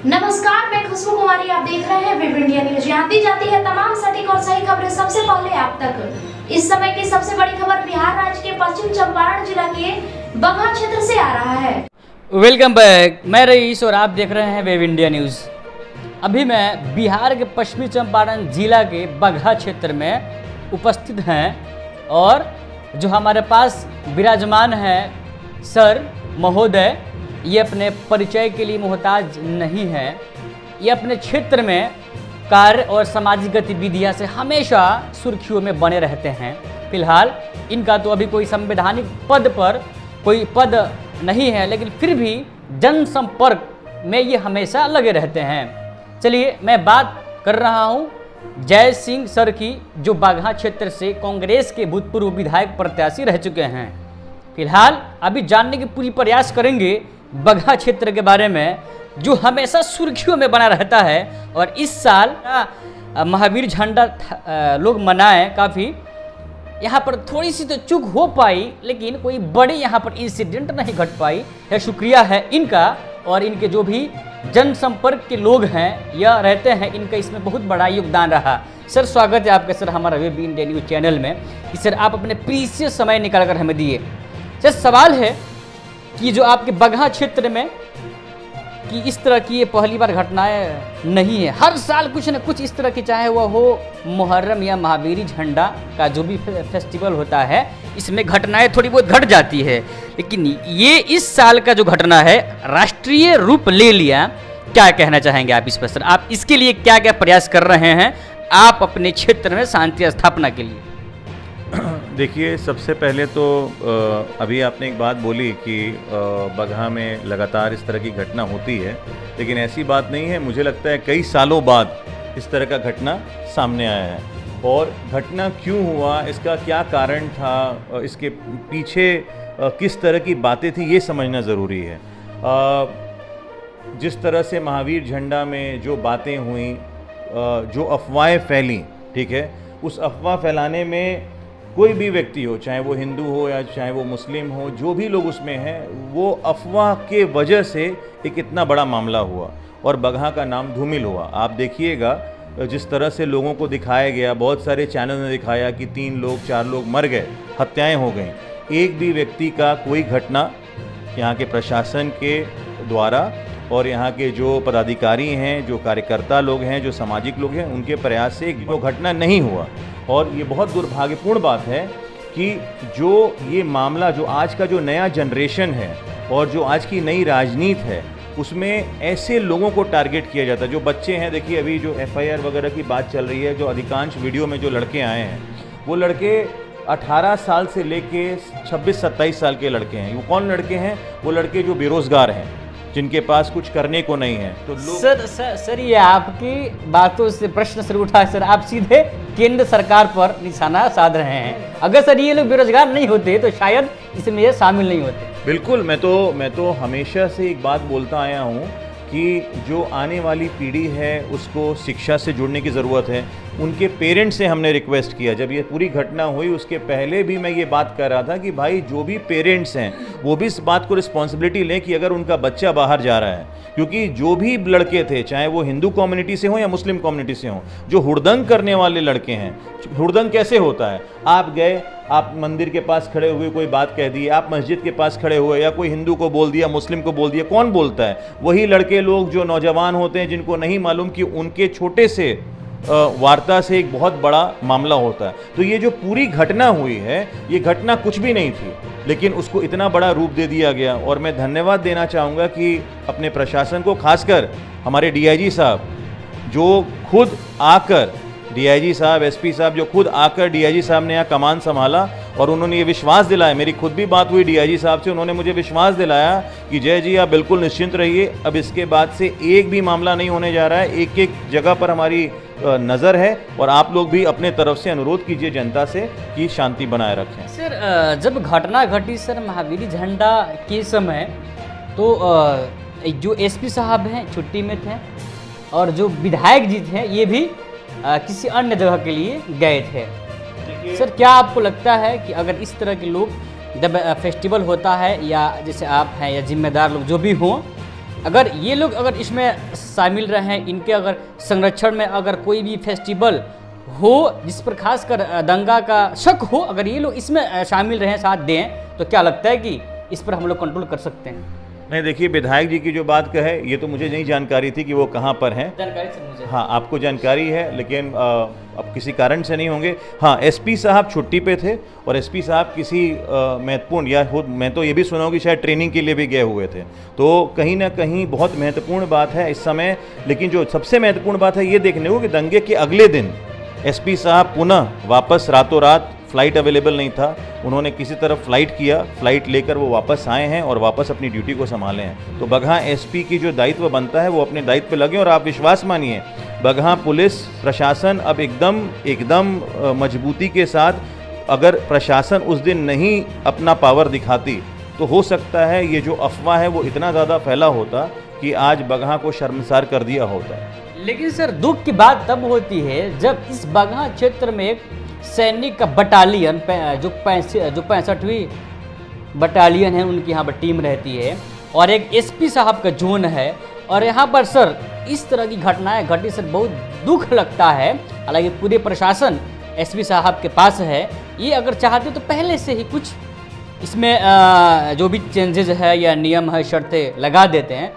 नमस्कार, मैं खुशबू कुमारी। आप देख रहे हैं वेब इंडिया न्यूज। यहाँ दी जाती है तमाम सटीक और सही खबरें सबसे पहले आप तक। इस समय की सबसे बड़ी खबर बिहार राज्य के पश्चिम चंपारण जिला के बगहा क्षेत्र से आ रहा है। वेलकम बैक, मैं रईस और आप देख रहे हैं वेब इंडिया न्यूज। अभी मैं बिहार के पश्चिमी चंपारण जिला के बगहा क्षेत्र में उपस्थित हैं और जो हमारे पास विराजमान है सर महोदय, ये अपने परिचय के लिए मोहताज नहीं है। ये अपने क्षेत्र में कार्य और सामाजिक गतिविधियां से हमेशा सुर्खियों में बने रहते हैं। फिलहाल इनका तो अभी कोई संवैधानिक पद पर कोई पद नहीं है, लेकिन फिर भी जनसंपर्क में ये हमेशा लगे रहते हैं। चलिए मैं बात कर रहा हूँ जय सिंह सर की, जो बगहा क्षेत्र से कांग्रेस के भूतपूर्व विधायक प्रत्याशी रह चुके हैं। फिलहाल अभी जानने की पूरी प्रयास करेंगे बगहा क्षेत्र के बारे में, जो हमेशा सुर्खियों में बना रहता है। और इस साल महावीर झंडा लोग मनाए काफ़ी, यहाँ पर थोड़ी सी तो चूक हो पाई, लेकिन कोई बड़े यहाँ पर इंसिडेंट नहीं घट पाई है। शुक्रिया है इनका और इनके जो भी जनसंपर्क के लोग हैं या रहते हैं, इनका इसमें बहुत बड़ा योगदान रहा। सर स्वागत है आपका सर हमारा वेब इंडिया न्यूज चैनल में। सर आप अपने प्रीशियस समय निकाल कर हमें दिए। सर सवाल है कि जो आपके बगहा क्षेत्र में कि इस तरह की ये पहली बार घटनाएं नहीं है, हर साल कुछ न कुछ इस तरह की, चाहे वह हो मुहर्रम या महावीरी झंडा का जो भी फेस्टिवल होता है, इसमें घटनाएं थोड़ी बहुत घट जाती है, लेकिन ये इस साल का जो घटना है राष्ट्रीय रूप ले लिया। क्या कहना चाहेंगे आप इस पर सर? आप इसके लिए क्या क्या प्रयास कर रहे हैं आप अपने क्षेत्र में शांति स्थापना के लिए? देखिए, सबसे पहले तो अभी आपने एक बात बोली कि बगहा में लगातार इस तरह की घटना होती है, लेकिन ऐसी बात नहीं है। मुझे लगता है कई सालों बाद इस तरह का घटना सामने आया है, और घटना क्यों हुआ, इसका क्या कारण था, इसके पीछे किस तरह की बातें थी, ये समझना ज़रूरी है। जिस तरह से महावीर झंडा में जो बातें हुई, जो अफवाहें फैली, ठीक है, उस अफवाह फैलाने में कोई भी व्यक्ति हो, चाहे वो हिंदू हो या चाहे वो मुस्लिम हो, जो भी लोग उसमें हैं, वो अफवाह के वजह से एक इतना बड़ा मामला हुआ और बगहा का नाम धूमिल हुआ। आप देखिएगा जिस तरह से लोगों को दिखाया गया, बहुत सारे चैनल ने दिखाया कि 3 लोग 4 लोग मर गए, हत्याएं हो गई। एक भी व्यक्ति का कोई घटना यहाँ के प्रशासन के द्वारा और यहाँ के जो पदाधिकारी हैं, जो कार्यकर्ता लोग हैं, जो सामाजिक लोग हैं, उनके प्रयास से वो घटना नहीं हुआ। और ये बहुत दुर्भाग्यपूर्ण बात है कि जो ये मामला, जो आज का जो नया जनरेशन है और जो आज की नई राजनीति है, उसमें ऐसे लोगों को टारगेट किया जाता है जो बच्चे हैं। देखिए अभी जो FIR वगैरह की बात चल रही है, जो अधिकांश वीडियो में जो लड़के आए हैं, वो लड़के 18 साल से लेके 26-27 साल के लड़के हैं। वो कौन लड़के हैं? वो लड़के जो बेरोजगार हैं, जिनके पास कुछ करने को नहीं है। तो लोग सर ये आपकी बातों से प्रश्न सर उठा है सर, आप सीधे केंद्र सरकार पर निशाना साध रहे हैं। अगर सर ये लोग बेरोजगार नहीं होते तो शायद इसमें ये शामिल नहीं होते। बिल्कुल, मैं तो हमेशा से एक बात बोलता आया हूँ कि जो आने वाली पीढ़ी है उसको शिक्षा से जुड़ने की ज़रूरत है। उनके पेरेंट्स से हमने रिक्वेस्ट किया, जब ये पूरी घटना हुई उसके पहले भी मैं ये बात कर रहा था कि भाई जो भी पेरेंट्स हैं वो भी इस बात को रिस्पॉन्सिबिलिटी लें कि अगर उनका बच्चा बाहर जा रहा है, क्योंकि जो भी लड़के थे, चाहे वो हिंदू कम्युनिटी से हों या मुस्लिम कम्युनिटी से हों, जो हुड़दंग करने वाले लड़के हैं, हुड़दंग कैसे होता है? आप गए, आप मंदिर के पास खड़े हुए कोई बात कह दी, आप मस्जिद के पास खड़े हुए या कोई हिंदू को बोल दिया, मुस्लिम को बोल दिया, कौन बोलता है? वही लड़के लोग जो नौजवान होते हैं, जिनको नहीं मालूम कि उनके छोटे से वार्ता से एक बहुत बड़ा मामला होता है। तो ये जो पूरी घटना हुई है, ये घटना कुछ भी नहीं थी, लेकिन उसको इतना बड़ा रूप दे दिया गया। और मैं धन्यवाद देना चाहूँगा कि अपने प्रशासन को, खासकर हमारे DIG साहब, जो खुद आकर, DIG साहब, SP साहब, जो खुद आकर DIG साहब ने यहाँ कमान संभाला और उन्होंने ये विश्वास दिलाया। मेरी खुद भी बात हुई DIG साहब से, उन्होंने मुझे विश्वास दिलाया कि जय जी आप बिल्कुल निश्चिंत रहिए, अब इसके बाद से एक भी मामला नहीं होने जा रहा है। एक एक जगह पर हमारी नज़र है और आप लोग भी अपने तरफ से अनुरोध कीजिए जनता से कि शांति बनाए रखें। सर जब घटना घटी सर महावीरी झंडा के समय, तो जो SP साहब हैं छुट्टी में थे और जो विधायक जी थे ये भी किसी अन्य जगह के लिए गए थे। सर क्या आपको लगता है कि अगर इस तरह के लोग जब फेस्टिवल होता है या जैसे आप हैं या जिम्मेदार लोग जो भी हों, अगर ये लोग अगर इसमें शामिल रहे, इनके अगर संरक्षण में अगर कोई भी फेस्टिवल हो जिस पर खासकर दंगा का शक हो, अगर ये लोग इसमें शामिल रहें, साथ दें, तो क्या लगता है कि इस पर हम लोग कंट्रोल कर सकते हैं? नहीं, देखिए विधायक जी की जो बात कहे ये तो मुझे नहीं जानकारी थी कि वो कहाँ पर हैं। जानकारी से मुझे, हाँ आपको जानकारी है, लेकिन अब किसी कारण से नहीं होंगे। हाँ एसपी साहब छुट्टी पे थे और एसपी साहब किसी महत्वपूर्ण या मैं तो ये भी सुना हूँ कि शायद ट्रेनिंग के लिए भी गए हुए थे। तो कहीं ना कहीं बहुत महत्वपूर्ण बात है इस समय। लेकिन जो सबसे महत्वपूर्ण बात है ये देखने को कि दंगे के अगले दिन एसपी साहब पुनः वापस, रातों रात, फ़्लाइट अवेलेबल नहीं था, उन्होंने किसी तरह फ़्लाइट किया, फ़्लाइट लेकर वो वापस आए हैं और वापस अपनी ड्यूटी को संभाले हैं। तो बगहा एसपी की जो दायित्व बनता है वो अपने दायित्व पे लगे। और आप विश्वास मानिए बगहा पुलिस प्रशासन अब एकदम मजबूती के साथ, अगर प्रशासन उस दिन नहीं अपना पावर दिखाती तो हो सकता है ये जो अफवाह है वो इतना ज़्यादा फैला होता कि आज बगहा को शर्मसार कर दिया होता। लेकिन सर दुख की बात तब होती है जब इस बगहा क्षेत्र में एक सैनिक का बटालियन जो 65वीं बटालियन है उनकी यहाँ पर टीम रहती है और एक एसपी साहब का जोन है, और यहाँ पर सर इस तरह की घटनाएं घटी, सर बहुत दुख लगता है। हालांकि पूरे प्रशासन एसपी साहब के पास है, ये अगर चाहते तो पहले से ही कुछ इसमें जो भी चेंजेस है या नियम है, शर्तें लगा देते हैं,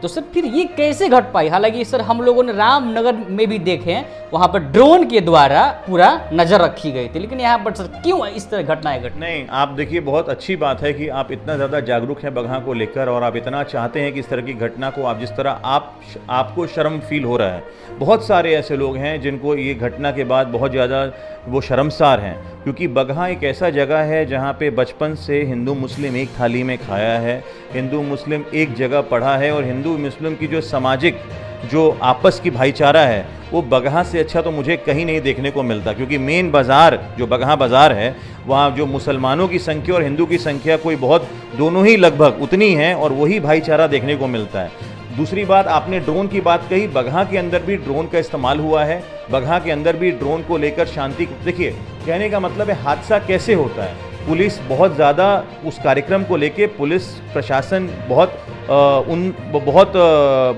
तो सर फिर ये कैसे घट पाई? हालांकि सर हम लोगों ने रामनगर में भी देखे, वहाँ पर ड्रोन के द्वारा पूरा नज़र रखी गई थी, लेकिन यहाँ पर सर क्यों इस तरह घटनाएं घट? नहीं, आप देखिए बहुत अच्छी बात है कि आप इतना ज़्यादा जागरूक हैं बगहा को लेकर और आप इतना चाहते हैं कि इस तरह की घटना को, आप जिस तरह आपको शर्म फील हो रहा है, बहुत सारे ऐसे लोग हैं जिनको ये घटना के बाद बहुत ज़्यादा वो शर्मसार हैं। क्योंकि बगहा एक ऐसा जगह है जहाँ पे बचपन से हिंदू मुस्लिम एक थाली में खाया है, हिंदू मुस्लिम एक जगह पढ़ा है, और हिंदू मुस्लिम की जो सामाजिक जो आपस की भाईचारा है वो बगहा से अच्छा तो मुझे कहीं नहीं देखने को मिलता। क्योंकि मेन बाज़ार जो बगहा बाज़ार है वहाँ जो मुसलमानों की संख्या और हिंदू की संख्या कोई बहुत, दोनों ही लगभग उतनी है, और वही भाईचारा देखने को मिलता है। दूसरी बात, आपने ड्रोन की बात कही, बगहा के अंदर भी ड्रोन का इस्तेमाल हुआ है, बगहा के अंदर भी ड्रोन को लेकर शांति, देखिए कहने का मतलब है हादसा कैसे होता है। पुलिस बहुत ज़्यादा उस कार्यक्रम को लेके, पुलिस प्रशासन बहुत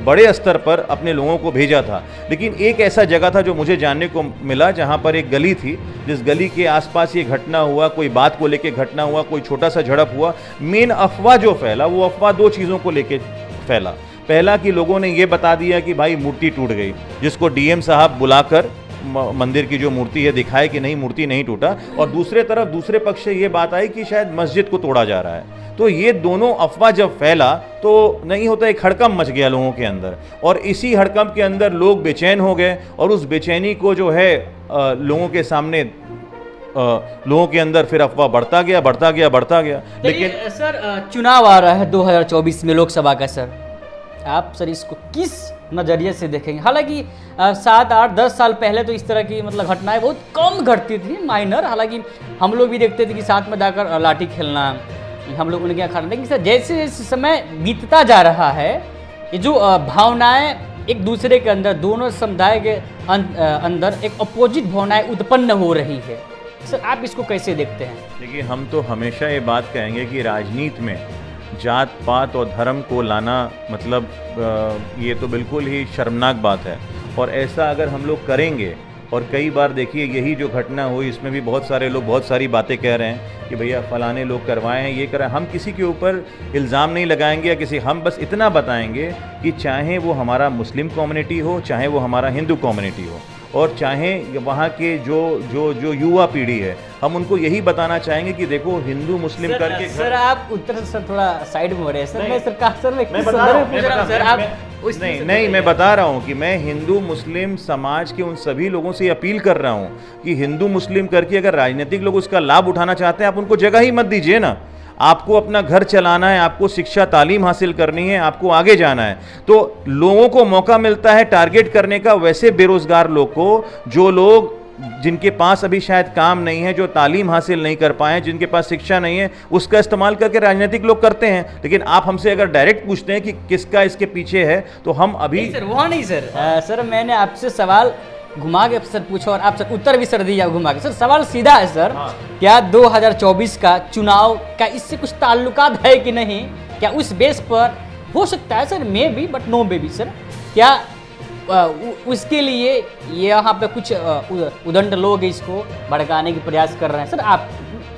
बड़े स्तर पर अपने लोगों को भेजा था। लेकिन एक ऐसा जगह था जो मुझे जानने को मिला जहाँ पर एक गली थी, जिस गली के आसपास ये घटना हुआ, कोई बात को लेके घटना हुआ, कोई छोटा सा झड़प हुआ। मेन अफवाह जो फैला वो अफवाह दो चीज़ों को लेके फैला। पहला कि लोगों ने ये बता दिया कि भाई मूर्ति टूट गई, जिसको डीएम साहब बुलाकर मंदिर की जो मूर्ति है दिखाए कि नहीं मूर्ति नहीं टूटा, और दूसरे तरफ दूसरे पक्ष से ये बात आई कि शायद मस्जिद को तोड़ा जा रहा है। तो ये दोनों अफवाह जब फैला तो नहीं होता, एक हड़कंप मच गया लोगों के अंदर, और इसी हड़कंप के अंदर लोग बेचैन हो गए, और उस बेचैनी को जो है लोगों के सामने लोगों के अंदर फिर अफवाह बढ़ता गया। लेकिन सर चुनाव आ रहा है 2024 में लोकसभा का, सर आप सर इसको किस नज़रिए से देखेंगे? हालांकि 7, 8, 10 साल पहले तो इस तरह की मतलब घटनाएं बहुत कम घटती थी, माइनर। हालांकि हम लोग भी देखते थे कि साथ में जाकर लाठी खेलना, हम लोग उनके यहाँ खड़ा। लेकिन सर जैसे जैसे समय बीतता जा रहा है, ये जो भावनाएं एक दूसरे के अंदर, दोनों समुदाय के अंदर एक अपोजिट भावनाएं उत्पन्न हो रही है, सर आप इसको कैसे देखते हैं? देखिए हम तो हमेशा ये बात कहेंगे कि राजनीति में जात पात और धर्म को लाना मतलब ये तो बिल्कुल ही शर्मनाक बात है। और ऐसा अगर हम लोग करेंगे, और कई बार देखिए यही जो घटना हुई इसमें भी बहुत सारे लोग बहुत सारी बातें कह रहे हैं कि भैया फलाने लोग करवाए हैं, ये करें। हम किसी के ऊपर इल्ज़ाम नहीं लगाएंगे या किसी, हम बस इतना बताएंगे कि चाहे वो हमारा मुस्लिम कम्युनिटी हो, चाहे वो हमारा हिंदू कम्युनिटी हो, और चाहे वहाँ के जो युवा पीढ़ी है, हम उनको यही बताना चाहेंगे कि देखो हिंदू मुस्लिम करके। सर आप उत्तर सर थोड़ा साइड में हो रहे हैं सर। मैं सरकार सर मैं बता रहा हूँ कि मैं हिंदू मुस्लिम समाज के उन सभी लोगों से अपील कर रहा हूँ कि हिंदू मुस्लिम करके अगर राजनीतिक लोग उसका लाभ उठाना चाहते हैं, आप उनको जगह ही मत दीजिए ना। आपको अपना घर चलाना है, आपको शिक्षा तालीम हासिल करनी है, आपको आगे जाना है, तो लोगों को मौका मिलता है टारगेट करने का वैसे बेरोजगार लोग को, जो लोग जिनके पास अभी शायद काम नहीं है, जो तालीम हासिल नहीं कर पाए, जिनके पास शिक्षा नहीं है, उसका इस्तेमाल करके राजनीतिक लोग करते हैं। लेकिन आप हमसे अगर डायरेक्ट पूछते हैं कि किसका इसके पीछे है, तो हम अभी सर वहाँ नहीं सर। सर मैंने आपसे सवाल घुमा के सर पूछा और आप सर उत्तर भी सर दिया घुमा के। सर सवाल सीधा है सर। हाँ। क्या 2024 का चुनाव का इससे कुछ ताल्लुकात है कि नहीं? क्या उस बेस पर हो सकता है sir, maybe but no baby sir, क्या उसके लिए यहाँ पे कुछ उदंड लोग इसको भड़काने की प्रयास कर रहे हैं? सर आप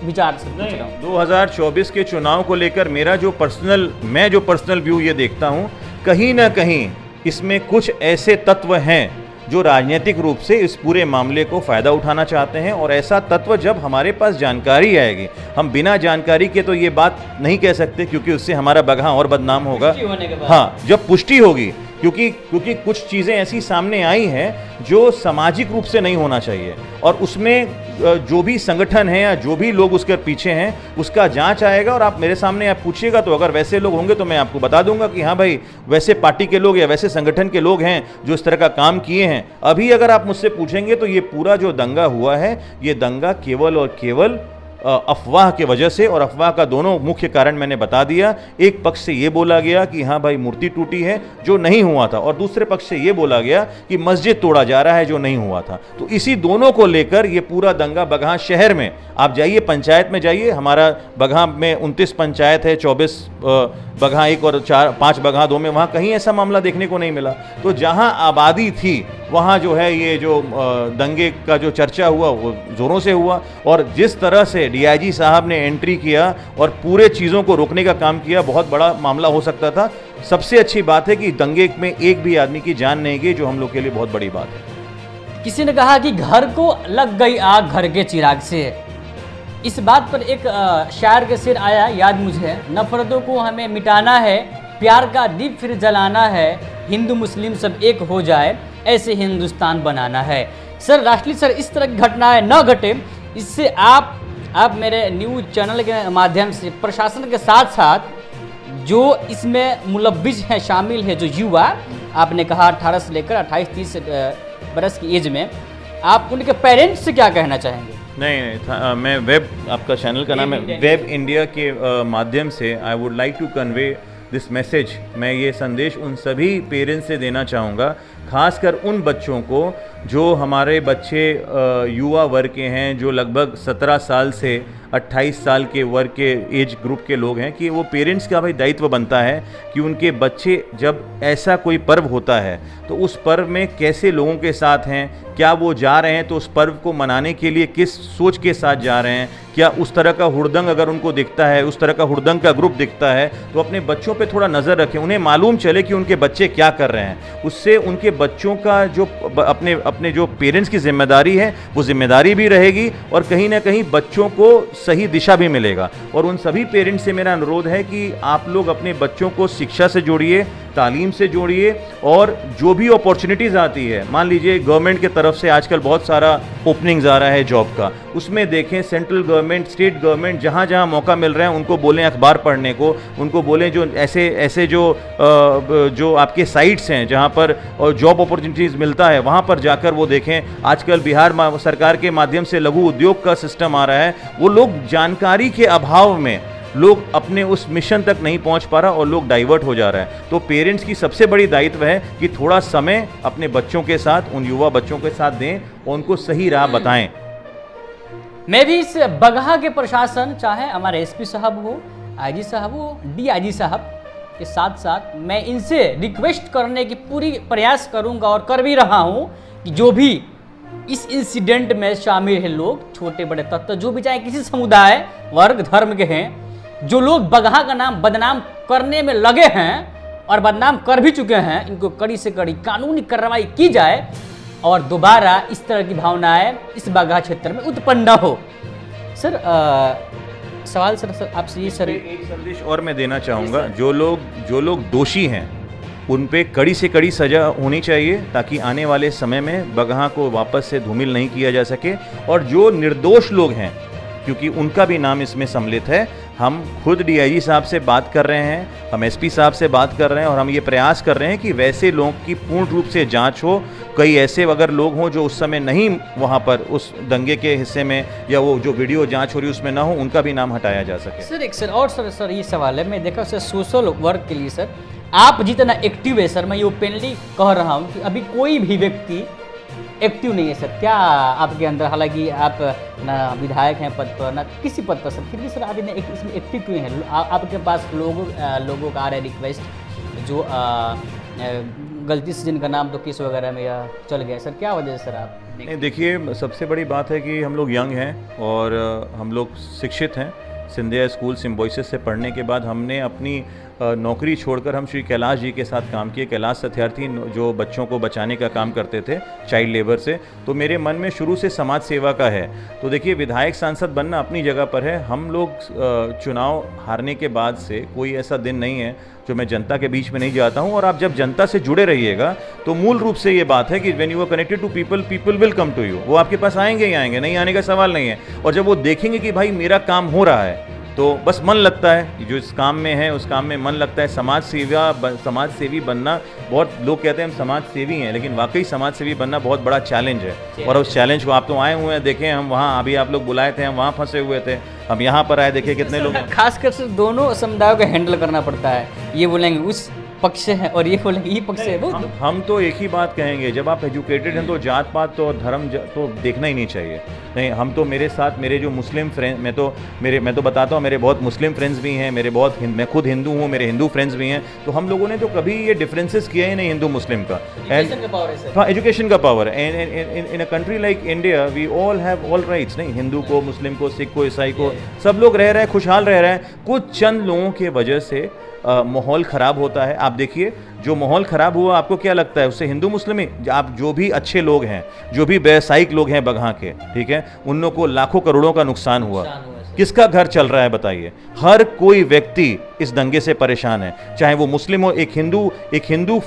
विचार से पूछ रहा हूँ। 2024 के चुनाव को लेकर मैं जो पर्सनल व्यू ये देखता हूँ, कहीं ना कहीं इसमें कुछ ऐसे तत्व हैं जो राजनीतिक रूप से इस पूरे मामले को फ़ायदा उठाना चाहते हैं। और ऐसा तत्व जब हमारे पास जानकारी आएगी, हम बिना जानकारी के तो ये बात नहीं कह सकते, क्योंकि उससे हमारा बगहा और बदनाम होगा। हाँ, जब पुष्टि होगी, क्योंकि कुछ चीज़ें ऐसी सामने आई हैं जो सामाजिक रूप से नहीं होना चाहिए, और उसमें जो भी संगठन है या जो भी लोग उसके पीछे हैं उसका जांच आएगा। और आप मेरे सामने आप पूछिएगा, तो अगर वैसे लोग होंगे तो मैं आपको बता दूंगा कि हाँ भाई, वैसे पार्टी के लोग या वैसे संगठन के लोग हैं जो इस तरह का काम किए हैं। अभी अगर आप मुझसे पूछेंगे तो ये पूरा जो दंगा हुआ है, ये दंगा केवल और केवल अफवाह के वजह से, और अफवाह का दोनों मुख्य कारण मैंने बता दिया। एक पक्ष से ये बोला गया कि हाँ भाई मूर्ति टूटी है, जो नहीं हुआ था, और दूसरे पक्ष से ये बोला गया कि मस्जिद तोड़ा जा रहा है, जो नहीं हुआ था। तो इसी दोनों को लेकर ये पूरा दंगा बगहा शहर में, आप जाइए पंचायत में जाइए, हमारा बगहा में 29 पंचायत है, 24 बगहा 1 और 5 बगहा 2 में, वहाँ कहीं ऐसा मामला देखने को नहीं मिला। तो जहाँ आबादी थी वहाँ जो है ये जो दंगे का जो चर्चा हुआ वो ज़ोरों से हुआ। और जिस तरह से डीआईजी साहब ने एंट्री किया और पूरे चीज़ों को रोकने का काम किया, बहुत बड़ा मामला हो सकता था। सबसे अच्छी बात है कि दंगे में एक भी आदमी की जान नहीं गई, जो हम लोग के लिए बहुत बड़ी बात है। किसी ने कहा कि घर को लग गई आग घर के चिराग से। इस बात पर एक शायर के शेर आया याद मुझे, नफरतों को हमें मिटाना है, प्यार का दीप फिर जलाना है, हिंदू मुस्लिम सब एक हो जाए, ऐसे हिंदुस्तान बनाना है। सर राष्ट्रीय सर, इस तरह की घटनाएं न घटे, इससे आप मेरे न्यूज़ चैनल के माध्यम से प्रशासन के साथ साथ जो इसमें मुलव्विज हैं, शामिल है, जो युवा आपने कहा 18 से लेकर 28-30 बरस की एज में, आप उनके पेरेंट्स से क्या कहना चाहेंगे? नहीं, मैं वेब, आपका चैनल का नाम है वेब इंडिया के माध्यम से I would like to convey this message. मैं ये संदेश उन सभी पेरेंट्स से देना चाहूँगा, खासकर उन बच्चों को जो हमारे बच्चे युवा वर्ग के हैं, जो लगभग 17 साल से 28 साल के वर्ग के एज ग्रुप के लोग हैं, कि वो पेरेंट्स का भाई दायित्व बनता है कि उनके बच्चे जब ऐसा कोई पर्व होता है तो उस पर्व में कैसे लोगों के साथ हैं, क्या वो जा रहे हैं तो उस पर्व को मनाने के लिए किस सोच के साथ जा रहे हैं, क्या उस तरह का हुड़दंग अगर उनको दिखता है, उस तरह का हुड़दंग का ग्रुप दिखता है, तो अपने बच्चों पे थोड़ा नज़र रखें, उन्हें मालूम चले कि उनके बच्चे क्या कर रहे हैं। उससे उनके बच्चों का जो अपने जो पेरेंट्स की जिम्मेदारी है वो जिम्मेदारी भी रहेगी, और कहीं ना कहीं बच्चों को सही दिशा भी मिलेगा। और उन सभी पेरेंट्स से मेरा अनुरोध है कि आप लोग अपने बच्चों को शिक्षा से जोड़िए, तालीम से जोड़िए, और जो भी अपॉर्चुनिटीज़ आती है, मान लीजिए गवर्नमेंट की तरफ से आजकल बहुत सारा ओपनिंग्स आ रहा है जॉब का, उसमें देखें सेंट्रल गवर्नमेंट, स्टेट गवर्नमेंट, जहाँ जहाँ मौका मिल रहा है उनको बोलें अखबार पढ़ने को, उनको बोलें जो ऐसे जो आपके साइट्स हैं जहाँ पर जॉब अपॉर्चुनिटीज़ मिलता है, वहाँ पर जाकर वो देखें। आजकल बिहार सरकार के माध्यम से लघु उद्योग का सिस्टम आ रहा है, वो लोग जानकारी के अभाव में लोग अपने उस मिशन तक नहीं पहुंच पा रहा और लोग डाइवर्ट हो जा रहा है। तो पेरेंट्स की सबसे बड़ी दायित्व है कि थोड़ा समय अपने बच्चों के साथ, उन युवा बच्चों के साथ दें और उनको सही राह बताएं। मैं भी इस बगहा के प्रशासन, चाहे हमारे एसपी साहब हो, आईजी साहब हो, डीआईजी साहब के साथ साथ मैं इनसे रिक्वेस्ट करने की पूरी प्रयास करूंगा और कर भी रहा हूं कि जो भी इस इंसिडेंट में शामिल है लोग, छोटे बड़े तत्व जो भी, चाहे किसी समुदाय, वर्ग, धर्म के हैं, जो लोग बगहा का नाम बदनाम करने में लगे हैं और बदनाम कर भी चुके हैं, इनको कड़ी से कड़ी कानूनी कार्रवाई की जाए और दोबारा इस तरह की भावनाएं इस बगहा क्षेत्र में उत्पन्न न हो। सर सवाल सर आपसे ये सर, एक संदेश और मैं देना चाहूँगा, जो लोग दोषी हैं उन पे कड़ी से कड़ी सज़ा होनी चाहिए, ताकि आने वाले समय में बगहा को वापस से धूमिल नहीं किया जा सके। और जो निर्दोष लोग हैं, क्योंकि उनका भी नाम इसमें सम्मिलित है, हम खुद डीआईजी साहब से बात कर रहे हैं, हम एसपी साहब से बात कर रहे हैं, और हम ये प्रयास कर रहे हैं कि वैसे लोगों की पूर्ण रूप से जांच हो। कई ऐसे अगर लोग हों जो उस समय नहीं वहाँ पर उस दंगे के हिस्से में, या वो जो वीडियो जांच हो रही है उसमें ना हो, उनका भी नाम हटाया जा सके। सर एक सर ये सवाल है, मैं देखा सर सोशल वर्क के लिए सर आप जितना एक्टिव है सर, मैं ये ओपनली कह रहा हूँ कि अभी कोई भी व्यक्ति एक्टिव नहीं है सर। क्या आपके अंदर, हालांकि आप ना विधायक हैं पद पर, ना किसी पद पर सर, फिर भी सर आप इसमें एक्टिव क्यों हैं? आपके पास लोगों का आ रहा है रिक्वेस्ट जो गलती से जिनका नाम तो केस वगैरह में या चल गया सर, क्या वजह है सर आप? नहीं देखिए, सबसे बड़ी बात है कि हम लोग यंग हैं और हम लोग शिक्षित हैं। सिंधिया स्कूल सिम्बोइसिस से पढ़ने के बाद हमने अपनी नौकरी छोड़कर हम श्री कैलाश जी के साथ काम किए। कैलाश सत्यार्थी जो बच्चों को बचाने का काम करते थे चाइल्ड लेबर से, तो मेरे मन में शुरू से समाज सेवा का है। तो देखिए, विधायक सांसद बनना अपनी जगह पर है। हम लोग चुनाव हारने के बाद से कोई ऐसा दिन नहीं है जो मैं जनता के बीच में नहीं जाता हूं। और आप जब जनता से जुड़े रहिएगा तो मूल रूप से ये बात है कि when you are connected to people, people will come to you. वो आपके पास आएंगे ही आएंगे, नहीं आने का सवाल नहीं है। और जब वो देखेंगे कि भाई मेरा काम हो रहा है तो बस मन लगता है, जो इस काम में है उस काम में मन लगता है। समाज सेवी बनना, बहुत लोग कहते हैं हम समाज सेवी हैं, लेकिन वाकई समाज सेवी बनना बहुत बड़ा चैलेंज है। और उस चैलेंज को आप तो आए हुए हैं, देखें हम वहाँ, अभी आप लोग बुलाए थे, हम वहाँ फंसे हुए थे, हम यहाँ पर आए, देखिए कितने लोग। खासकर से दोनों समुदायों को हैंडल करना पड़ता है। ये बोलेंगे उस पक्ष है और ये बोलेंगे ये पक्ष है। हम तो एक ही बात कहेंगे, जब आप एजुकेटेड हैं तो जात पात तो धर्म तो देखना ही नहीं चाहिए। नहीं, हम तो मेरे साथ मेरे जो मुस्लिम फ्रेंड, मैं तो बताता हूँ, मेरे बहुत मुस्लिम फ्रेंड्स भी हैं, मैं खुद हिंदू हूँ, मेरे हिंदू फ्रेंड्स भी हैं। तो हम लोगों ने तो कभी ये डिफरेंसेस किया ही नहीं हिंदू मुस्लिम का। एजुकेशन का power in a country like India, we all have all rights. नहीं, हिंदू को, मुस्लिम को, सिख को, ईसाई को, सब लोग रह रहे हैं, खुशहाल रह रहे हैं। कुछ चंद लोगों के वजह से माहौल ख़राब होता है। आप देखिए, जो माहौल ख़राब हुआ, आपको क्या लगता है उससे हिंदू मुस्लिम ही? आप जो भी अच्छे लोग हैं, जो भी व्यावसायिक लोग हैं बगहा के, ठीक है, उन लोगों को लाखों करोड़ों का नुकसान हुआ। किसका घर चल रहा है बताइए? हर कोई व्यक्ति इस दंगे से परेशान है, चाहे वो मुस्लिम हो। एक हिंदू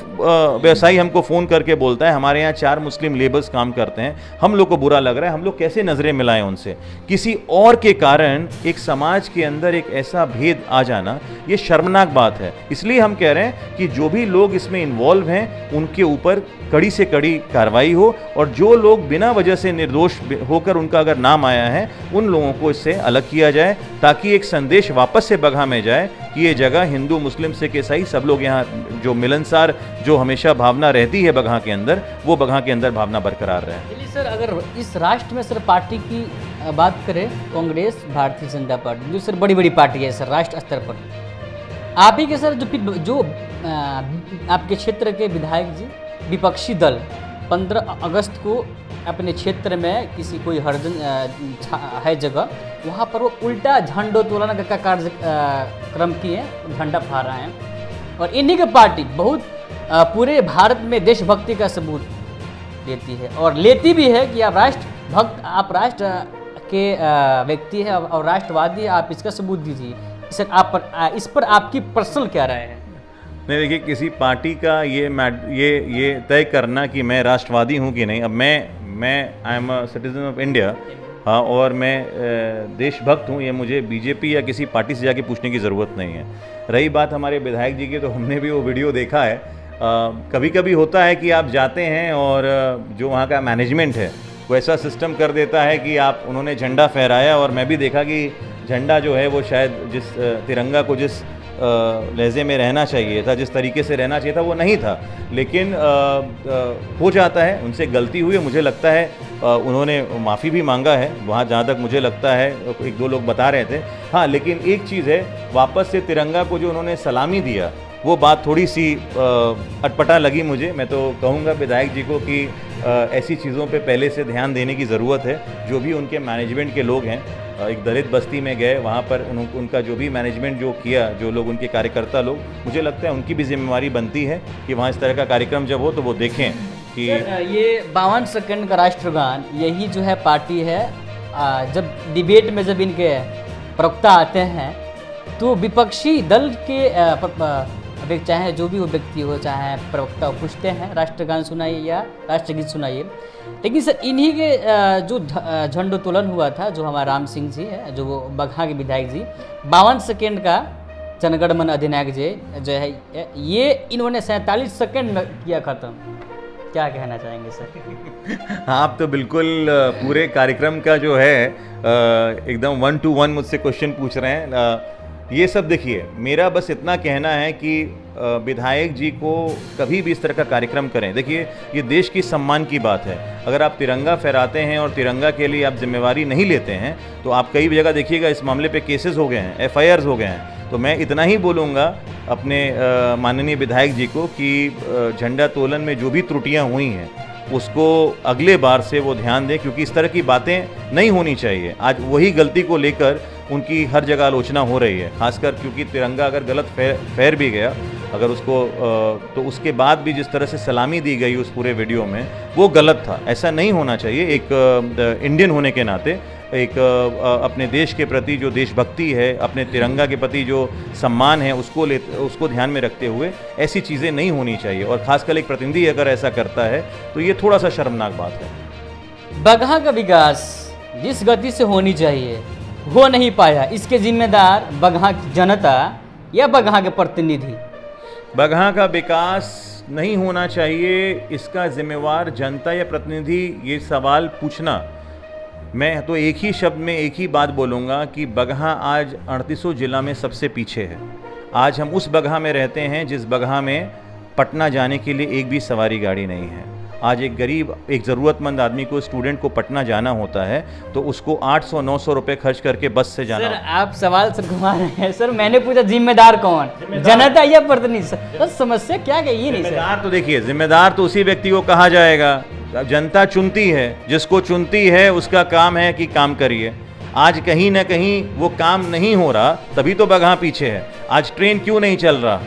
व्यवसायी हमको फ़ोन करके बोलता है हमारे यहाँ 4 मुस्लिम लेबर्स काम करते हैं, हम लोग को बुरा लग रहा है, हम लोग कैसे नज़रें मिलाएं उनसे? किसी और के कारण एक समाज के अंदर एक ऐसा भेद आ जाना, ये शर्मनाक बात है। इसलिए हम कह रहे हैं कि जो भी लोग इसमें इन्वॉल्व हैं उनके ऊपर कड़ी से कड़ी कार्रवाई हो, और जो लोग बिना वजह से निर्दोष होकर उनका अगर नाम आया है, उन लोगों को इससे अलग किया जाए, ताकि एक संदेश वापस से बगहा में जाए कि ये जगह हिंदू मुस्लिम सिख ईसाई सब लोग यहाँ, जो मिलनसार जो हमेशा भावना रहती है बगहा के अंदर, वो बगहा के अंदर भावना बरकरार रहे। चलिए सर, अगर इस राष्ट्र में सर पार्टी की बात करें, कांग्रेस, भारतीय जनता पार्टी, जो सर बड़ी बड़ी पार्टी है सर राष्ट्र स्तर पर, आप ही के सर जो आपके क्षेत्र के विधायक जी, विपक्षी दल 15 अगस्त को अपने क्षेत्र में किसी कोई हरजन है जगह, वहाँ पर वो उल्टा झंडोत्तोलन का कार्यक्रम किए, झंडा फहरा रहे हैं। और इन्हीं की पार्टी बहुत पूरे भारत में देशभक्ति का सबूत देती है, और लेती भी है कि आप राष्ट्र भक्त, आप राष्ट्र के व्यक्ति है और राष्ट्रवादी, आप इसका सबूत दीजिए। इस पर आपकी पर्सनल क्या राय है? नहीं देखिए, किसी पार्टी का ये तय करना कि मैं राष्ट्रवादी हूँ कि नहीं, अब मैं I am a citizen of India, हाँ, और मैं देशभक्त हूँ, ये मुझे बीजेपी या किसी पार्टी से जाके पूछने की ज़रूरत नहीं है। रही बात हमारे विधायक जी की, तो हमने भी वो वीडियो देखा है। कभी कभी होता है कि आप जाते हैं और जो वहाँ का मैनेजमेंट है वो ऐसा सिस्टम कर देता है कि उन्होंने झंडा फहराया, और मैं भी देखा कि झंडा जो है वो शायद जिस तिरंगा को जिस लहजे में रहना चाहिए था, जिस तरीके से रहना चाहिए था, वो नहीं था। लेकिन हो जाता है, उनसे गलती हुई है। मुझे लगता है उन्होंने माफ़ी भी मांगा है वहाँ, जहाँ तक मुझे लगता है, 1-2 लोग बता रहे थे। हाँ, लेकिन एक चीज़ है, वापस से तिरंगा को जो उन्होंने सलामी दिया, वो बात थोड़ी सी अटपटा लगी मुझे। मैं तो कहूँगा विधायक जी को कि ऐसी चीज़ों पे पहले से ध्यान देने की ज़रूरत है। जो भी उनके मैनेजमेंट के लोग हैं, एक दलित बस्ती में गए, वहाँ पर उनका जो भी मैनेजमेंट जो किया, जो लोग उनके कार्यकर्ता लोग, मुझे लगता है उनकी भी जिम्मेवारी बनती है कि वहाँ इस तरह का कार्यक्रम जब हो तो वो देखें कि ये 52 सेकंड का राष्ट्रगान, यही जो है पार्टी है। जब डिबेट में जब इनके प्रवक्ता आते हैं तो विपक्षी दल के चाहे जो भी वो व्यक्ति हो, चाहे प्रवक्ता हो, पूछते हैं राष्ट्रगान सुनाइए या राष्ट्रगीत सुनाइए। लेकिन सर इन्हीं के जो झंडोत्तोलन हुआ था, जो हमारा राम सिंह जी है, जो वो बगहा के विधायक जी, 52 सेकेंड का जनगण मन अधिनायक जी जो है, ये इन्होंने 47 सेकेंड में किया ख़त्म। क्या कहना चाहेंगे सर? आप तो बिल्कुल पूरे कार्यक्रम का जो है एकदम 1 to 1 मुझसे क्वेश्चन पूछ रहे हैं। ये सब देखिए, मेरा बस इतना कहना है कि विधायक जी को कभी भी इस तरह का कार्यक्रम करें। देखिए, ये देश की सम्मान की बात है। अगर आप तिरंगा फहराते हैं और तिरंगा के लिए आप जिम्मेवारी नहीं लेते हैं तो आप कई जगह देखिएगा इस मामले पे केसेस हो गए हैं, FIRs हो गए हैं। तो मैं इतना ही बोलूँगा अपने माननीय विधायक जी को कि झंडा तोलन में जो भी त्रुटियाँ हुई हैं उसको अगले बार से वो ध्यान दें, क्योंकि इस तरह की बातें नहीं होनी चाहिए। आज वही गलती को लेकर उनकी हर जगह आलोचना हो रही है, खासकर क्योंकि तिरंगा अगर गलत फहर भी गया अगर उसको तो उसके बाद भी जिस तरह से सलामी दी गई उस पूरे वीडियो में वो गलत था। ऐसा नहीं होना चाहिए। एक इंडियन होने के नाते एक अपने देश के प्रति जो देशभक्ति है, अपने तिरंगा के प्रति जो सम्मान है उसको ध्यान में रखते हुए ऐसी चीज़ें नहीं होनी चाहिए। और खासकर एक प्रतिनिधि अगर ऐसा करता है तो ये थोड़ा सा शर्मनाक बात है। बगहा का विकास जिस गति से होनी चाहिए हो नहीं पाया, इसके जिम्मेदार बगहा की जनता या बगहा के प्रतिनिधि? बगहा का विकास नहीं होना चाहिए, इसका जिम्मेवार जनता या प्रतिनिधि, ये सवाल पूछना, मैं तो एक ही शब्द में एक ही बात बोलूँगा कि बगहा आज 38 जिला में सबसे पीछे है। आज हम उस बगहा में रहते हैं जिस बगहा में पटना जाने के लिए एक भी सवारी गाड़ी नहीं है। आज एक गरीब, एक ज़रूरतमंद आदमी को, स्टूडेंट को पटना जाना होता है तो उसको 800-900 रुपये खर्च करके बस से जाना। सर आप सवाल सर घुमा रहे हैं। सर मैंने पूछा जिम्मेदार कौन, जनता या प्रतिनिधि? सर समस्या क्या है? ये नहीं जिम्मेदार तो देखिए, जिम्मेदार तो उसी व्यक्ति को कहा जाएगा। जनता चुनती है, जिसको चुनती है उसका काम है कि काम करिए। आज कहीं ना कहीं वो काम नहीं हो रहा, तभी तो बगहा पीछे है। आज ट्रेन क्यों नहीं चल रहा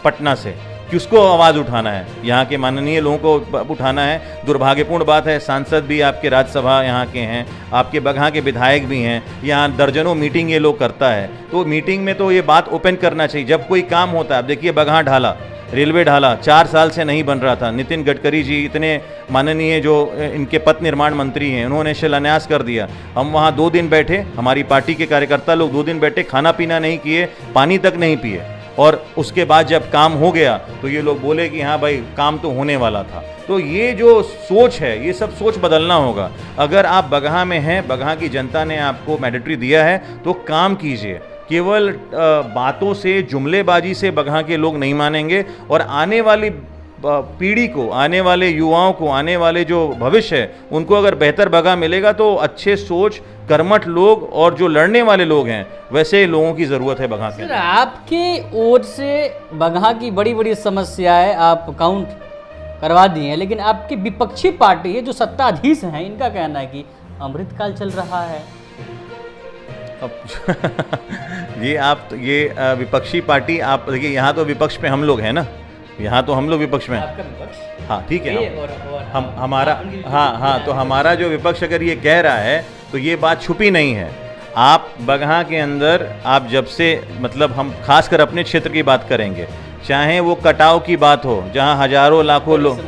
पटना से? किसको आवाज़ उठाना है? यहाँ के माननीय लोगों को उठाना है। दुर्भाग्यपूर्ण बात है, सांसद भी आपके राज्यसभा यहाँ के हैं, आपके बगहा के विधायक भी हैं, यहाँ दर्जनों मीटिंग ये लोग करता है। तो मीटिंग में तो ये बात ओपन करना चाहिए जब कोई काम होता है। अब देखिए बगहा ढाला, रेलवे ढाला 4 साल से नहीं बन रहा था। नितिन गडकरी जी, इतने माननीय जो इनके पथ निर्माण मंत्री हैं, उन्होंने शिलान्यास कर दिया। हम वहाँ 2 दिन बैठे, हमारी पार्टी के कार्यकर्ता लोग 2 दिन बैठे, खाना पीना नहीं किए, पानी तक नहीं पिए। और उसके बाद जब काम हो गया तो ये लोग बोले कि हाँ भाई काम तो होने वाला था। तो ये जो सोच है, ये सब सोच बदलना होगा। अगर आप बगहा में हैं, बगहा की जनता ने आपको मैंडेटरी दिया है तो काम कीजिए। केवल बातों से, जुमलेबाजी से बगहा के लोग नहीं मानेंगे। और आने वाली पीढ़ी को, आने वाले युवाओं को, आने वाले जो भविष्य है उनको अगर बेहतर बगहा मिलेगा तो अच्छे सोच, कर्मठ लोग और जो लड़ने वाले लोग हैं वैसे लोगों की ज़रूरत है बगहा के। सर आपकी ओर से बगहा की बड़ी बड़ी समस्याएं आप काउंट करवा दी हैं, लेकिन आपकी विपक्षी पार्टी है जो सत्ताधीश हैं, इनका कहना है कि अमृतकाल चल रहा है। ये विपक्षी पार्टी, आप देखिए यहाँ तो विपक्ष पे हम लोग हैं ना, यहाँ तो हम लोग विपक्ष में हैं। हाँ ठीक है, हम हमारा हाँ तो हमारा जो विपक्ष अगर ये कह रहा है तो ये बात छुपी नहीं है। आप बगहा के अंदर, आप जब से, मतलब हम खासकर अपने क्षेत्र की बात करेंगे, चाहे वो कटाव की बात हो जहाँ हजारों लाखों लोग,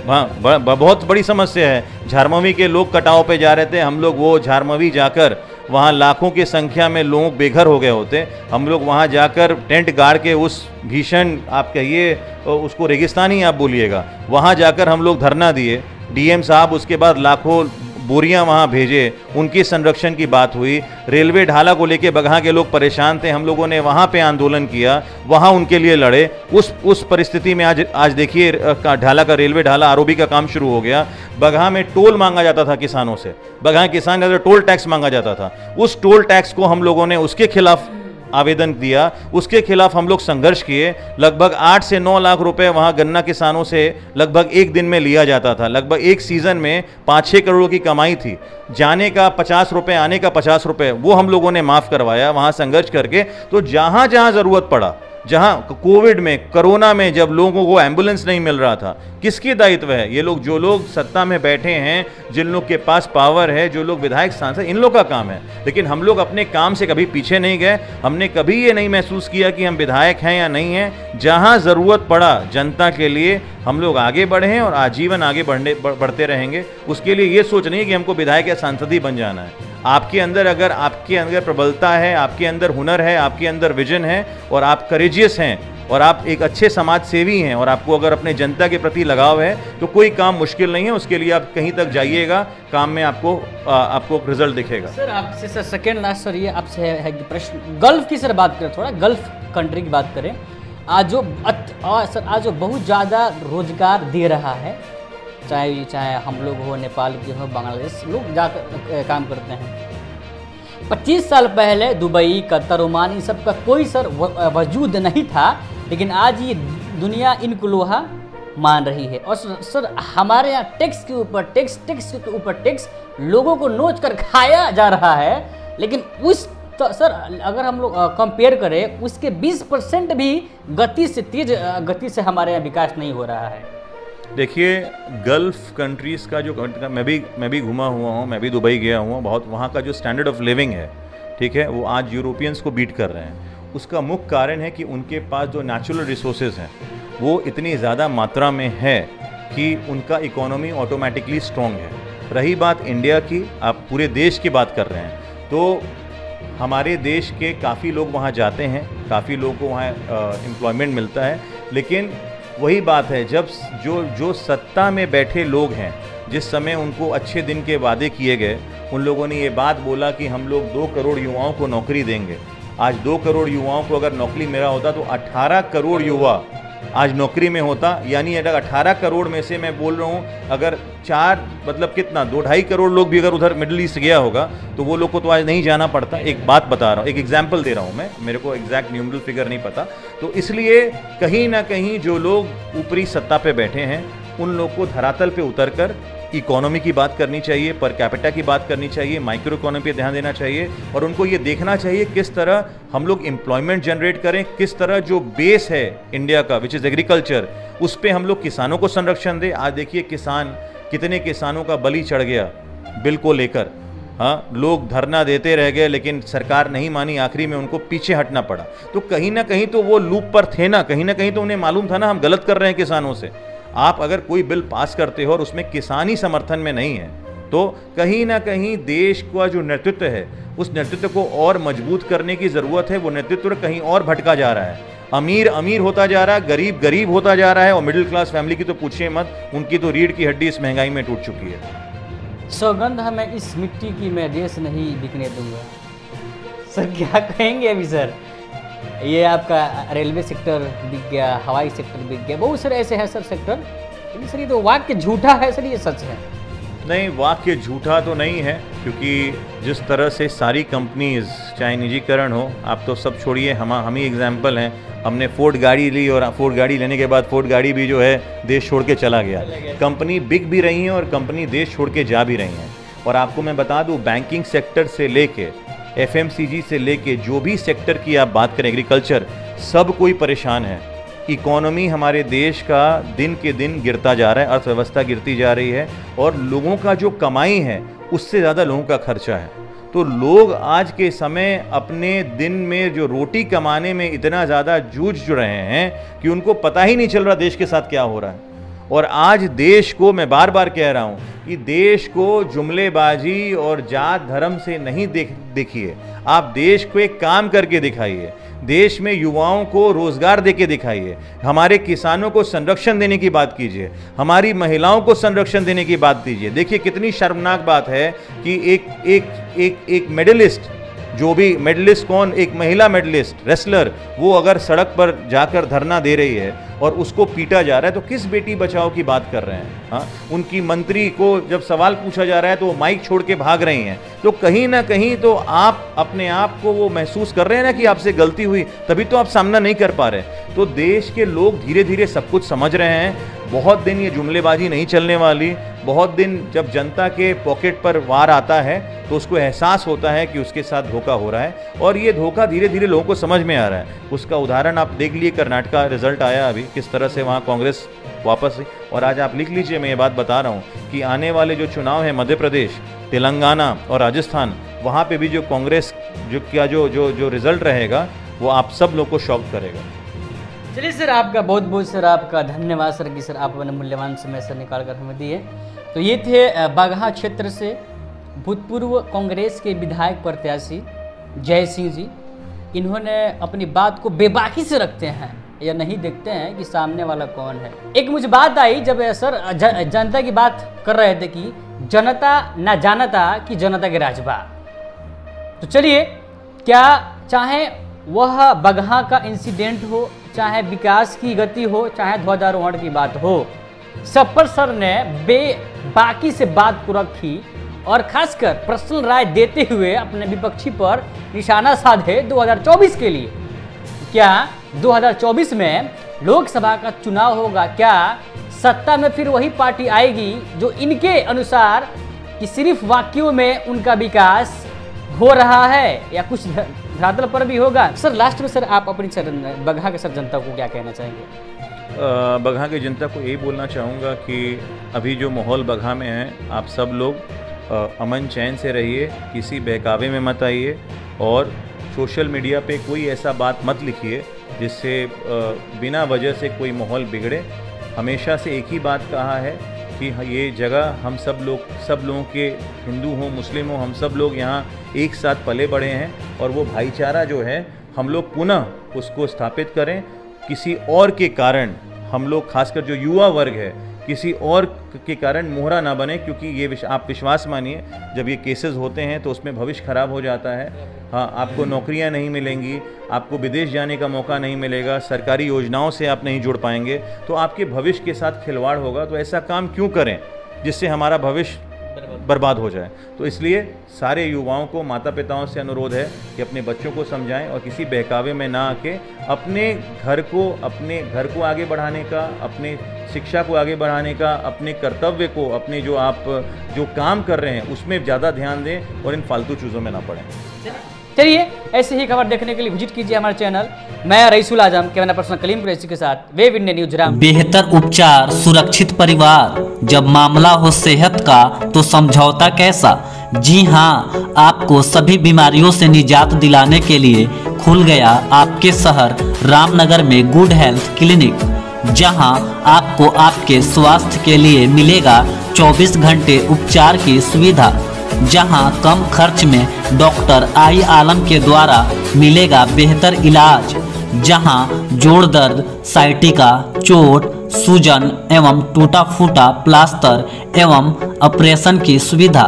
हाँ बहुत बड़ी समस्या है। झारमवी के लोग कटाव पे जा रहे थे, हम लोग वो झारमवी जाकर वहाँ लाखों की संख्या में लोग बेघर हो गए होते, हम लोग वहाँ जाकर टेंट गाड़ के उस भीषण, आप कहिए उसको रेगिस्तान ही आप बोलिएगा, वहाँ जाकर हम लोग धरना दिए। DM साहब उसके बाद लाखों बोरियां वहां भेजे, उनके संरक्षण की बात हुई। रेलवे ढाला को लेके बगहा के लोग परेशान थे, हम लोगों ने वहां पे आंदोलन किया, वहां उनके लिए लड़े। उस परिस्थिति में आज देखिए ढाला का, रेलवे ढाला ROB का काम शुरू हो गया। बगहा में टोल मांगा जाता था किसानों से, बगहा किसान का टोल टैक्स मांगा जाता था। उस टोल टैक्स को हम लोगों ने, उसके खिलाफ आवेदन दिया, उसके खिलाफ हम लोग संघर्ष किए। लगभग 8 से 9 लाख रुपए वहां गन्ना किसानों से लगभग एक दिन में लिया जाता था। लगभग एक सीजन में 5-6 करोड़ की कमाई थी। जाने का 50 रुपए, आने का 50 रुपए, वो हम लोगों ने माफ करवाया वहां संघर्ष करके। तो जहां जहां जरूरत पड़ा, जहां कोविड में, कोरोना में, जब लोगों को एम्बुलेंस नहीं मिल रहा था, किसकी दायित्व है? ये लोग, जो लोग सत्ता में बैठे हैं, जिन लोग के पास पावर है, जो लोग विधायक, सांसद, इन लोग का काम है। लेकिन हम लोग अपने काम से कभी पीछे नहीं गए। हमने कभी ये नहीं महसूस किया कि हम विधायक हैं या नहीं हैं। जहां जरूरत पड़ा जनता के लिए हम लोग आगे बढ़े हैं और आजीवन आगे बढ़ते रहेंगे। उसके लिए ये सोच नहीं कि हमको विधायक या सांसद ही बन जाना है। आपके अंदर, अगर आपके अंदर प्रबलता है, आपके अंदर हुनर है, आपके अंदर विजन है और आप करेजियस हैं, और आप एक अच्छे समाज सेवी हैं और आपको अगर अपने जनता के प्रति लगाव है तो कोई काम मुश्किल नहीं है, उसके लिए आप कहीं तक जाइएगा, काम में आपको रिजल्ट दिखेगा। सर आपसे सर सेकेंड लास्ट सर ये आपसे है कि प्रश्न गल्फ की सर बात करें, थोड़ा गल्फ कंट्री की बात करें, आज जो बहुत ज़्यादा रोजगार दे रहा है, चाहे हम लोग हो, नेपाल के हो, बांग्लादेश लोग जाकर काम करते हैं। 25 साल पहले दुबई, कतर, ओमान इन सब का कोई सर वजूद नहीं था, लेकिन आज ये दुनिया इनको लोहा मान रही है। और सर हमारे यहाँ टैक्स के ऊपर टैक्स लोगों को नोच कर खाया जा रहा है, लेकिन तो सर अगर हम लोग कंपेयर करें उसके 20% भी तेज गति से हमारे यहाँ विकास नहीं हो रहा है। देखिए गल्फ़ कंट्रीज़ का जो मैं भी घुमा हुआ हूँ, मैं भी दुबई गया हूँ, बहुत वहाँ का जो स्टैंडर्ड ऑफ लिविंग है, ठीक है, वो आज यूरोपियंस को बीट कर रहे हैं। उसका मुख्य कारण है कि उनके पास जो नेचुरल रिसोर्सेज हैं वो इतनी ज़्यादा मात्रा में है कि उनका इकोनॉमी ऑटोमेटिकली स्ट्रॉन्ग है। रही बात इंडिया की, आप पूरे देश की बात कर रहे हैं, तो हमारे देश के काफ़ी लोग वहाँ जाते हैं, काफ़ी लोगों को वहाँ एम्प्लॉयमेंट मिलता है, लेकिन वही बात है जब जो सत्ता में बैठे लोग हैं, जिस समय उनको अच्छे दिन के वादे किए गए, उन लोगों ने ये बात बोला कि हम लोग 2 करोड़ युवाओं को नौकरी देंगे। आज 2 करोड़ युवाओं को अगर नौकरी मिला होता तो 18 करोड़ युवा आज नौकरी में होता, यानी अगर 18 करोड़ में से मैं बोल रहा हूँ अगर 4 मतलब कितना 2-2.5 करोड़ लोग भी अगर उधर मिडिल ईस्ट गया होगा तो वो लोग को तो आज नहीं जाना पड़ता। एक बात बता रहा हूँ, एक एग्जाम्पल दे रहा हूँ मैं, मेरे को एग्जैक्ट न्यूमरल फिगर नहीं पता। तो इसलिए कहीं ना कहीं जो लोग ऊपरी सत्ता पे बैठे हैं उन लोग को धरातल पे उतर कर इकोनॉमी की बात करनी चाहिए, पर कैपिटा की बात करनी चाहिए, माइक्रो इकोनॉमी पे ध्यान देना चाहिए, और उनको ये देखना चाहिए किस तरह हम लोग एम्प्लॉयमेंट जनरेट करें, किस तरह जो बेस है इंडिया का विच इज़ एग्रीकल्चर, उस पर हम लोग किसानों को संरक्षण दें। आज देखिए कितने किसानों का बलि चढ़ गया बिल को लेकर। हाँ, लोग धरना देते रह गए लेकिन सरकार नहीं मानी, आखिरी में उनको पीछे हटना पड़ा। तो कहीं ना कहीं तो वो लूप पर थे ना, कहीं तो उन्हें मालूम था ना हम गलत कर रहे हैं किसानों से। आप अगर कोई बिल पास करते हो और उसमें किसान ही समर्थन में नहीं है तो कहीं ना कहीं देश का जो नेतृत्व है उस नेतृत्व को और मजबूत करने की ज़रूरत है। वो नेतृत्व कहीं और भटका जा रहा है, अमीर होता जा रहा है, गरीब होता जा रहा है, और मिडिल क्लास फैमिली की तो पूछिए मत, उनकी तो रीढ़ की हड्डी इस महंगाई में टूट चुकी है। सौगंध हमें इस मिट्टी की मैं देश नहीं बिकने दूंगा। सर क्या कहेंगे अभी सर? ये आपका रेलवे सेक्टर बिक गया, हवाई सेक्टर बिक गया, बहुत सारे ऐसे हैं सर सेक्टर, लेकिन सर ये तो वाक्य झूठा है सर, ये सच है? नहीं, वाक्य झूठा तो नहीं है, क्योंकि जिस तरह से सारी कंपनीज चाहे निजीकरण हो, आप तो सब छोड़िए, हम ही एग्जाम्पल हैं। हमने फोर्ड गाड़ी ली और फोर्ड गाड़ी लेने के बाद फोर्ड गाड़ी भी जो है देश छोड़ के चला गया। कंपनी बिक भी रही हैं और कंपनी देश छोड़ के जा भी रही हैं। और आपको मैं बता दूं, बैंकिंग सेक्टर से लेके FMCG से लेके जो भी सेक्टर की आप बात करें, एग्रीकल्चर, सब कोई परेशान है। इकोनॉमी हमारे देश का दिन के दिन गिरता जा रहा है, अर्थव्यवस्था गिरती जा रही है, और लोगों का जो कमाई है उससे ज़्यादा लोगों का खर्चा है। तो लोग आज के समय अपने दिन में जो रोटी कमाने में इतना ज़्यादा जूझ रहे हैं कि उनको पता ही नहीं चल रहा देश के साथ क्या हो रहा है। और आज देश को, मैं बार बार कह रहा हूँ कि देश को जुमलेबाजी और जात धर्म से नहीं देखिए, आप देश को एक काम करके दिखाइए, देश में युवाओं को रोजगार देके दिखाइए, हमारे किसानों को संरक्षण देने की बात कीजिए, हमारी महिलाओं को संरक्षण देने की बात कीजिए। देखिए कितनी शर्मनाक बात है कि एक मेडलिस्ट, जो भी मेडलिस्ट कौन, एक महिला मेडलिस्ट रेसलर, वो अगर सड़क पर जाकर धरना दे रही है और उसको पीटा जा रहा है, तो किस बेटी बचाओ की बात कर रहे हैं? हाँ, उनकी मंत्री को जब सवाल पूछा जा रहा है तो वो माइक छोड़ के भाग रही हैं। तो कहीं ना कहीं तो आप अपने आप को वो महसूस कर रहे हैं ना कि आपसे गलती हुई, तभी तो आप सामना नहीं कर पा रहे। तो देश के लोग धीरे धीरे सब कुछ समझ रहे हैं। बहुत दिन ये जुमलेबाजी नहीं चलने वाली। बहुत दिन जब जनता के पॉकेट पर वार आता है तो उसको एहसास होता है कि उसके साथ धोखा हो रहा है, और ये धोखा धीरे धीरे लोगों को समझ में आ रहा है। उसका उदाहरण आप देख लिए, कर्नाटक रिजल्ट आया अभी, किस तरह से वहाँ कांग्रेस वापस आई। और आज आप लिख लीजिए, मैं ये बात बता रहा हूँ कि आने वाले जो चुनाव है मध्य प्रदेश, तेलंगाना और राजस्थान, वहाँ पे भी जो कांग्रेस जो रिजल्ट रहेगा वो आप सब लोग को शॉक करेगा। चलिए सर, आपका बहुत बहुत सर आपका धन्यवाद सर कि सर आप अपने मूल्यवान समय सर निकाल कर हमें दिए। तो ये थे बगहा क्षेत्र से भूतपूर्व कांग्रेस के विधायक प्रत्याशी जय सिंह जी। इन्होंने अपनी बात को बेबाकी से रखते हैं या नहीं देखते हैं कि सामने वाला कौन है। एक मुझे बात आई जब सर जनता की बात कर रहे थे कि जनता ना जानता कि जनता के राजबा। तो चलिए, क्या चाहे वह बगहा का इंसिडेंट हो, चाहे विकास की गति हो, चाहे ध्वजारोहण की बात हो, सब पर सर ने बेबाकी से बात को रखी और खासकर पर्सनल राय देते हुए अपने विपक्षी पर निशाना साधे 2024 के लिए। क्या 2024 में लोकसभा का चुनाव होगा? क्या सत्ता में फिर वही पार्टी आएगी जो इनके अनुसार कि सिर्फ वाक्यों में उनका विकास हो रहा है, या कुछ धरातल पर भी होगा? सर लास्ट में सर आप अपनी बगहा के सर जनता को क्या कहना चाहेंगे? बगहा की जनता को यही बोलना चाहूँगा कि अभी जो माहौल बगहा में है, आप सब लोग अमन चैन से रहिए, किसी बहकावे में मत आइए और सोशल मीडिया पे कोई ऐसा बात मत लिखिए जिससे बिना वजह से कोई माहौल बिगड़े। हमेशा से एक ही बात कहा है कि ये जगह हम सब लोगों के, हिंदू हो मुस्लिम हो, हम सब लोग यहाँ एक साथ पले बड़े हैं और वो भाईचारा जो है हम लोग पुनः उसको स्थापित करें। किसी और के कारण हम लोग, खासकर जो युवा वर्ग है, किसी और के कारण मोहरा ना बने, क्योंकि ये आप विश्वास मानिए जब ये केसेस होते हैं तो उसमें भविष्य खराब हो जाता है। हाँ, आपको नौकरियां नहीं मिलेंगी, आपको विदेश जाने का मौका नहीं मिलेगा, सरकारी योजनाओं से आप नहीं जुड़ पाएंगे, तो आपके भविष्य के साथ खिलवाड़ होगा। तो ऐसा काम क्यों करें जिससे हमारा भविष्य बर्बाद हो जाए? तो इसलिए सारे युवाओं को, माता पिताओं से अनुरोध है कि अपने बच्चों को समझाएं और किसी बहकावे में ना आके अपने घर को आगे बढ़ाने का, अपने शिक्षा को आगे बढ़ाने का, अपने कर्तव्य को, अपने जो काम कर रहे हैं उसमें ज़्यादा ध्यान दें और इन फालतू चीज़ों में ना पड़ें। चलिए, ऐसे ही खबर देखने के लिए विजिट कीजिए हमारे चैनल। मैं रईसुल आजम कैमरा पर्सन कलीम कुरैशी के साथ वेब इंडिया न्यूज राम। बेहतर उपचार, सुरक्षित परिवार। जब मामला हो सेहत का तो समझौता कैसा? जी हाँ, आपको सभी बीमारियों से निजात दिलाने के लिए खुल गया आपके शहर रामनगर में गुड हेल्थ क्लिनिक, जहां आपको आपके स्वास्थ्य के लिए मिलेगा 24 घंटे उपचार की सुविधा, जहां कम खर्च में डॉक्टर आई आलम के द्वारा मिलेगा बेहतर इलाज, जहां जोड़ दर्द, साइटिका, चोट, सूजन एवं टूटा फूटा प्लास्टर एवं ऑपरेशन की सुविधा,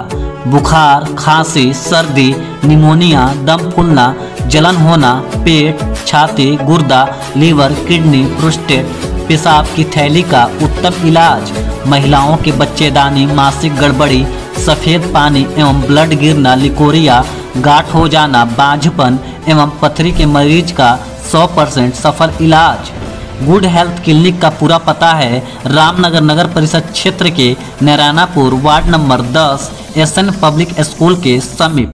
बुखार, खांसी, सर्दी, निमोनिया, दम फूलना, जलन होना, पेट, छाती, गुर्दा, लीवर, किडनी, प्रोस्टेट, पेशाब की थैली का उत्तम इलाज, महिलाओं के बच्चेदानी, मासिक गड़बड़ी, सफ़ेद पानी एवं ब्लड गिरना, लिकोरिया, गांठ हो जाना, बांझपन एवं पथरी के मरीज का 100% सफल इलाज। गुड हेल्थ क्लिनिक का पूरा पता है रामनगर नगर परिषद क्षेत्र के Narayanapur ward number 10 SN public school के समीप।